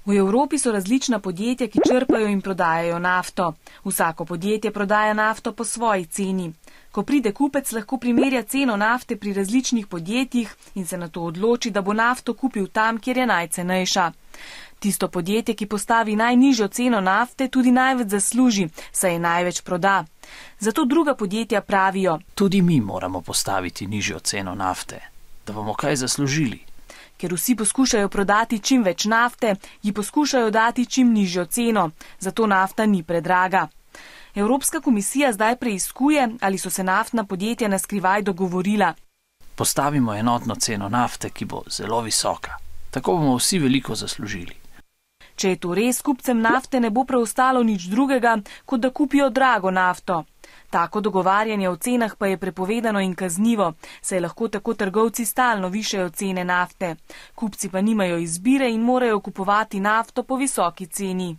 V Evropi so različna podjetja, ki črpajo in prodajajo nafto. Vsako podjetje prodaja nafto po svoji ceni. Ko pride kupec, lahko primerja ceno nafte pri različnih podjetjih in se nato odloči, da bo nafto kupil tam, kjer je najcenejša. Tisto podjetje, ki postavi najnižjo ceno nafte, tudi največ zasluži, saj je največ proda. Zato druga podjetja pravijo: tudi mi moramo postaviti nižjo ceno nafte, da bomo kaj zaslužili. Ker vsi poskušajo prodati čim več nafte, ji poskušajo dati čim nižjo ceno, zato nafta ni predraga. Evropska komisija zdaj preiskuje, ali so se naftna podjetja na skrivaj dogovorila. Postavimo enotno ceno nafte, ki bo zelo visoka. Tako bomo vsi veliko zaslužili. Če je to res, kupcem nafte ne bo preostalo nič drugega, kot da kupijo drago nafto. Tako dogovarjanje o cenah pa je prepovedano in kaznivo, saj lahko tako trgovci stalno višajo cene nafte. Kupci pa nimajo izbire in morajo kupovati nafto po visoki ceni.